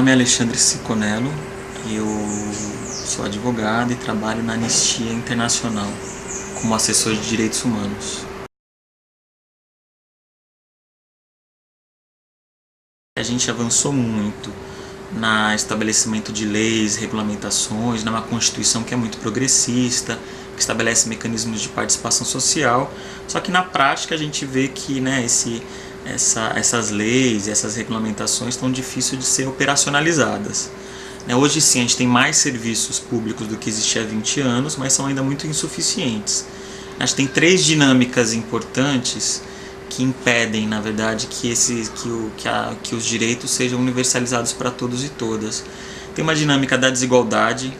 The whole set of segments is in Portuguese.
nome é Alexandre Ciconello, eu sou advogado e trabalho na Anistia Internacional como assessor de direitos humanos. A gente avançou muito no estabelecimento de leis, regulamentações, numa Constituição que é muito progressista, que estabelece mecanismos de participação social, só que na prática a gente vê que essas leis, essas regulamentações estão difíceis de ser operacionalizadas. Hoje sim, a gente tem mais serviços públicos do que existia há 20 anos, mas são ainda muito insuficientes. A gente tem 3 dinâmicas importantes que impedem, na verdade, que os direitos sejam universalizados para todos e todas. Tem uma dinâmica da desigualdade,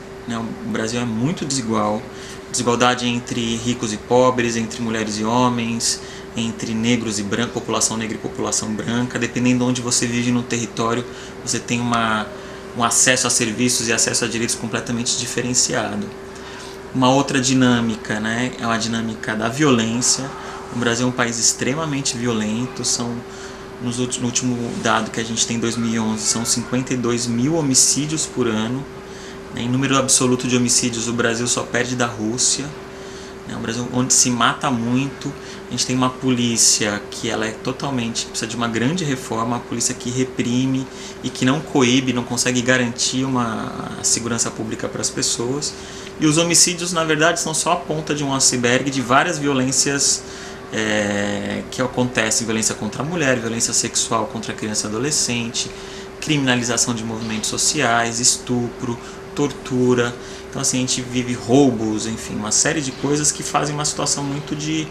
o Brasil é muito desigual, desigualdade entre ricos e pobres, entre mulheres e homens, entre negros e brancos, população negra e população branca. Dependendo de onde você vive no território, você tem um acesso a serviços e acesso a direitos completamente diferenciado. Uma outra dinâmica, é a dinâmica da violência. O Brasil é um país extremamente violento. No último dado que a gente tem em 2011, são 52 mil homicídios por ano. Em número absoluto de homicídios, o Brasil só perde da Rússia. É um Brasil onde se mata muito. A gente tem uma polícia que ela é precisa de uma grande reforma, uma polícia que reprime e que não coíbe, não consegue garantir uma segurança pública para as pessoas. E os homicídios, na verdade, são só a ponta de um iceberg de várias violências que acontecem: violência contra a mulher, violência sexual contra a criança e adolescente, criminalização de movimentos sociais, estupro, tortura. Então assim, a gente vive roubos, enfim, uma série de coisas que fazem uma situação muito de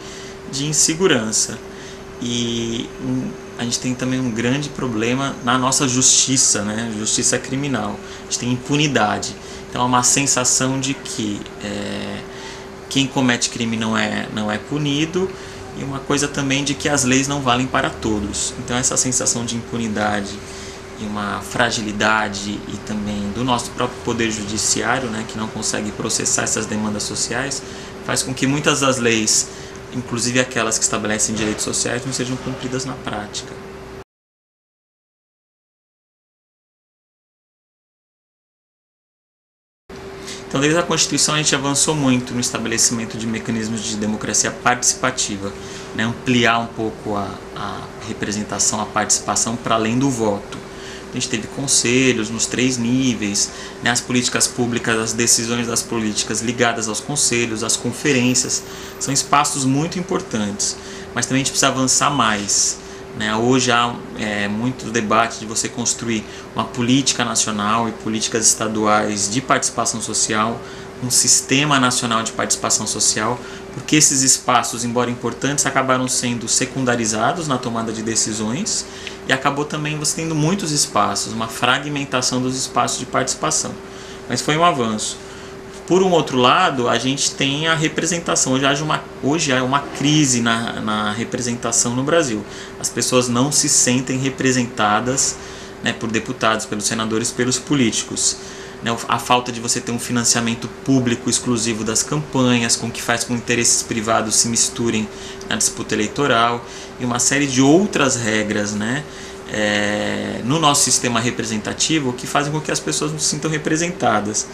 insegurança. E a gente tem também um grande problema na nossa justiça, justiça criminal. A gente tem impunidade. Então é uma sensação de que quem comete crime não é punido, e uma coisa também de que as leis não valem para todos. Então essa sensação de impunidade e uma fragilidade, e também do nosso próprio poder judiciário, que não consegue processar essas demandas sociais, faz com que muitas das leis, inclusive aquelas que estabelecem direitos sociais, não sejam cumpridas na prática. Então, desde a Constituição, a gente avançou muito no estabelecimento de mecanismos de democracia participativa, ampliar um pouco a representação, a participação para além do voto. A gente teve conselhos nos 3 níveis, as políticas públicas, as decisões das políticas ligadas aos conselhos, às conferências, são espaços muito importantes, mas também a gente precisa avançar mais. Hoje há muito debate de você construir uma política nacional e políticas estaduais de participação social, um sistema nacional de participação social, porque esses espaços, embora importantes, acabaram sendo secundarizados na tomada de decisões, e acabou também você tendo muitos espaços, uma fragmentação dos espaços de participação. Mas foi um avanço. Por um outro lado, a gente tem a representação. Hoje há uma crise na representação no Brasil. As pessoas não se sentem representadas, por deputados, pelos senadores, pelos políticos. A falta de você ter um financiamento público exclusivo das campanhas, com que faz com que interesses privados se misturem na disputa eleitoral, e uma série de outras regras, no nosso sistema representativo, que fazem com que as pessoas não se sintam representadas.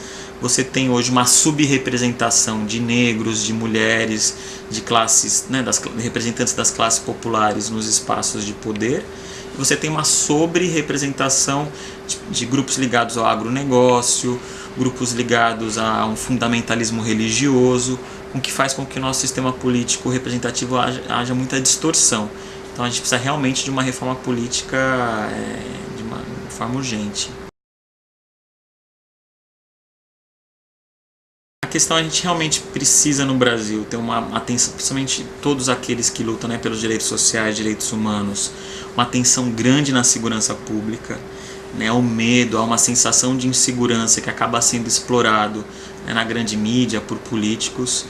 Você tem hoje uma subrepresentação de negros, de mulheres, de classes, representantes das classes populares nos espaços de poder. Você tem uma sobre-representação de grupos ligados ao agronegócio, grupos ligados a um fundamentalismo religioso, o que faz com que o nosso sistema político representativo haja muita distorção. Então a gente precisa realmente de uma reforma política de uma forma urgente. A questão, a gente realmente precisa no Brasil ter uma atenção, principalmente todos aqueles que lutam pelos direitos sociais, direitos humanos, uma atenção grande na segurança pública, ao medo, a uma sensação de insegurança que acaba sendo explorado na grande mídia por políticos,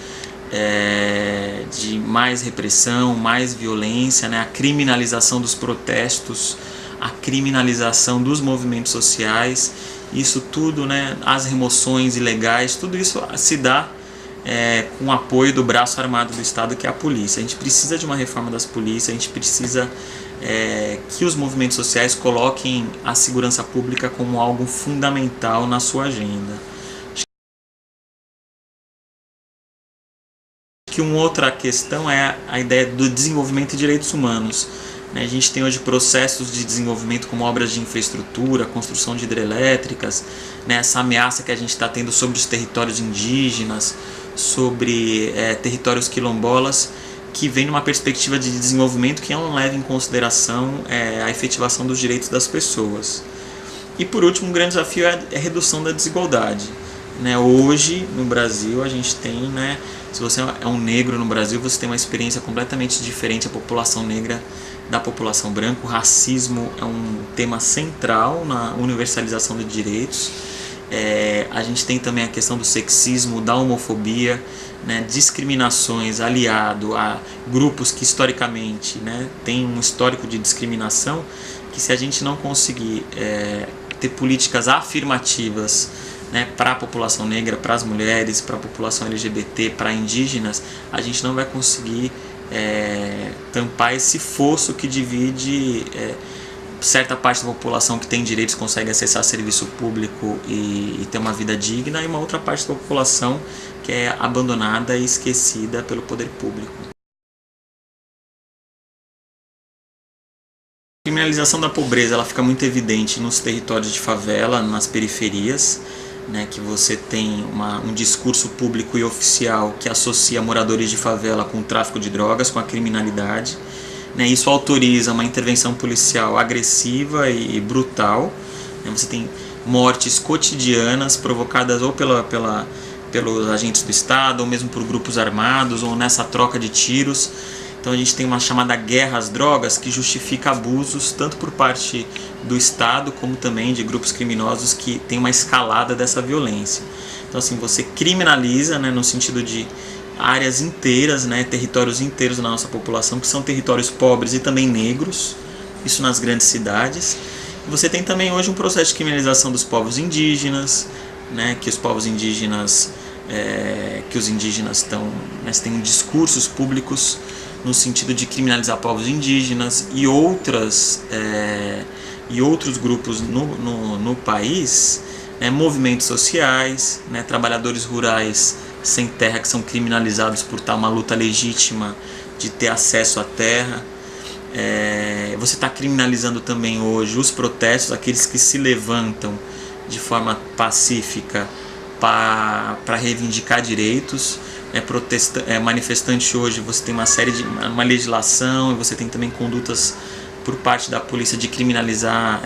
de mais repressão, mais violência, a criminalização dos protestos, a criminalização dos movimentos sociais. Isso tudo, as remoções ilegais, tudo isso se dá com o apoio do braço armado do Estado, que é a polícia. A gente precisa de uma reforma das polícias, a gente precisa que os movimentos sociais coloquem a segurança pública como algo fundamental na sua agenda. Que uma outra questão é a ideia do desenvolvimento de direitos humanos. A gente tem hoje processos de desenvolvimento como obras de infraestrutura, construção de hidrelétricas, essa ameaça que a gente está tendo sobre os territórios indígenas, sobre territórios quilombolas, que vem numa perspectiva de desenvolvimento que não leva em consideração a efetivação dos direitos das pessoas. E por último, um grande desafio é a redução da desigualdade. Hoje no Brasil a gente tem, se você é um negro no Brasil, você tem uma experiência completamente diferente, a população negra da população branca. O racismo é um tema central na universalização de direitos. A gente tem também a questão do sexismo, da homofobia, discriminações aliado a grupos que historicamente têm um histórico de discriminação, que se a gente não conseguir ter políticas afirmativas para a população negra, para as mulheres, para a população LGBT, para indígenas, a gente não vai conseguir tampar esse fosso que divide certa parte da população que tem direitos, consegue acessar serviço público e ter uma vida digna, e uma outra parte da população que é abandonada e esquecida pelo poder público. A criminalização da pobreza ela fica muito evidente nos territórios de favela, nas periferias, que você tem um discurso público e oficial que associa moradores de favela com o tráfico de drogas, com a criminalidade. Isso autoriza uma intervenção policial agressiva e brutal. Você tem mortes cotidianas provocadas ou pelos agentes do Estado, ou mesmo por grupos armados, ou nessa troca de tiros. Então a gente tem uma chamada guerra às drogas que justifica abusos tanto por parte do Estado como também de grupos criminosos que tem uma escalada dessa violência. Então assim, você criminaliza no sentido de áreas inteiras, territórios inteiros da nossa população, que são territórios pobres e também negros, isso nas grandes cidades. Você tem também hoje um processo de criminalização dos povos indígenas, que os povos indígenas, que os indígenas têm discursos públicos no sentido de criminalizar povos indígenas e outros grupos no país, movimentos sociais, trabalhadores rurais sem terra que são criminalizados por estar uma luta legítima de ter acesso à terra. Você está criminalizando também hoje os protestos, aqueles que se levantam de forma pacífica para reivindicar direitos. Manifestante hoje você tem uma legislação, e você tem também condutas por parte da polícia de criminalizar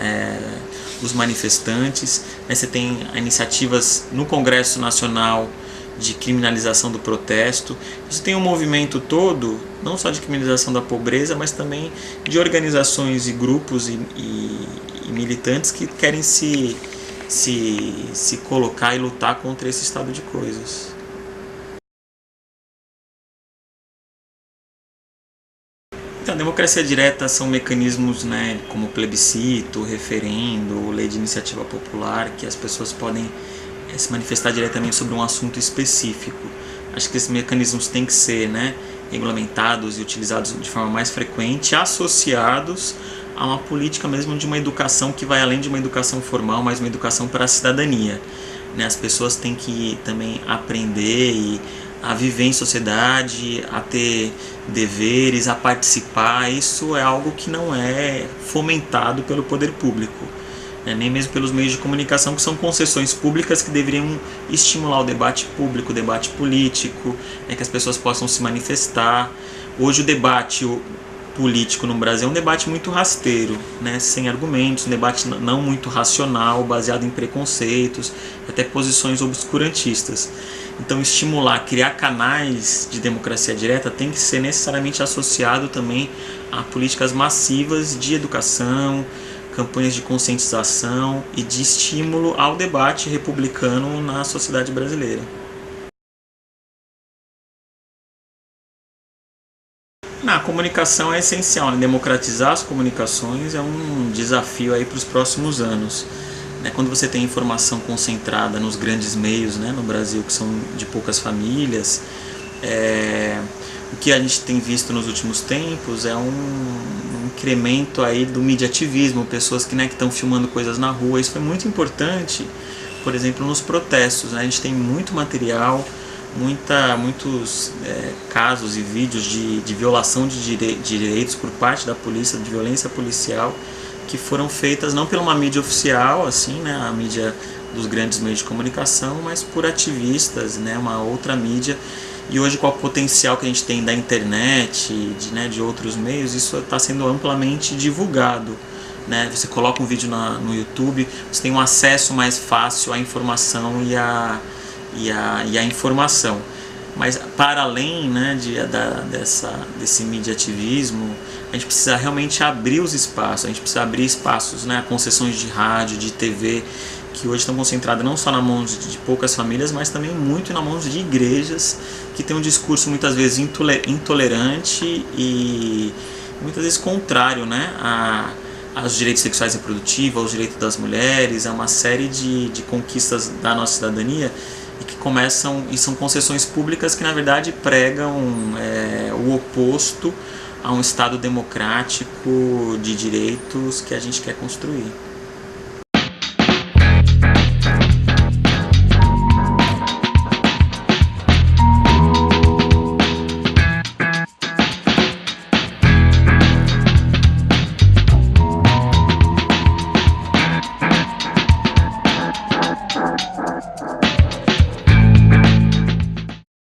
os manifestantes. Você tem iniciativas no Congresso Nacional de criminalização do protesto. Você tem um movimento todo, não só de criminalização da pobreza, mas também de organizações e grupos e militantes que querem se colocar e lutar contra esse estado de coisas. Então, a democracia direta são mecanismos como plebiscito, referendo, lei de iniciativa popular, que as pessoas podem se manifestar diretamente sobre um assunto específico. Acho que esses mecanismos têm que ser regulamentados e utilizados de forma mais frequente, associados a uma política mesmo de uma educação que vai além de uma educação formal, mas uma educação para a cidadania. As pessoas têm que também aprender a viver em sociedade, a ter deveres, a participar. Isso é algo que não é fomentado pelo poder público, nem mesmo pelos meios de comunicação, que são concessões públicas que deveriam estimular o debate público, o debate político, que as pessoas possam se manifestar. Hoje o debate político no Brasil é um debate muito rasteiro, sem argumentos, um debate não muito racional, baseado em preconceitos, até posições obscurantistas. Então estimular, criar canais de democracia direta tem que ser necessariamente associado também a políticas massivas de educação, campanhas de conscientização e de estímulo ao debate republicano na sociedade brasileira. A comunicação é essencial, democratizar as comunicações é um desafio para os próximos anos. né? Quando você tem informação concentrada nos grandes meios, né, no Brasil, que são de poucas famílias, o que a gente tem visto nos últimos tempos é um incremento aí do mediativismo, pessoas que estão filmando coisas na rua. Isso foi muito importante, por exemplo, nos protestos, né? A gente tem muito material, muitos casos e vídeos de violação de direitos por parte da polícia, de violência policial, que foram feitas não por uma mídia oficial, assim, né, a mídia dos grandes meios de comunicação, mas por ativistas, né, uma outra mídia. E hoje, com o potencial que a gente tem da internet, de outros meios, isso está sendo amplamente divulgado, né? Você coloca um vídeo no YouTube, você tem um acesso mais fácil à informação e à informação. Mas para além, né, desse mediativismo, a gente precisa realmente abrir os espaços, a gente precisa abrir espaços, né, concessões de rádio, de TV, que hoje estão concentradas não só na mão de poucas famílias, mas também muito na mão de igrejas, que tem um discurso muitas vezes intolerante e muitas vezes contrário, né, aos direitos sexuais reprodutivos, aos direitos das mulheres, a uma série de conquistas da nossa cidadania, e que começam e são concessões públicas que na verdade pregam o oposto a um Estado democrático de direitos que a gente quer construir.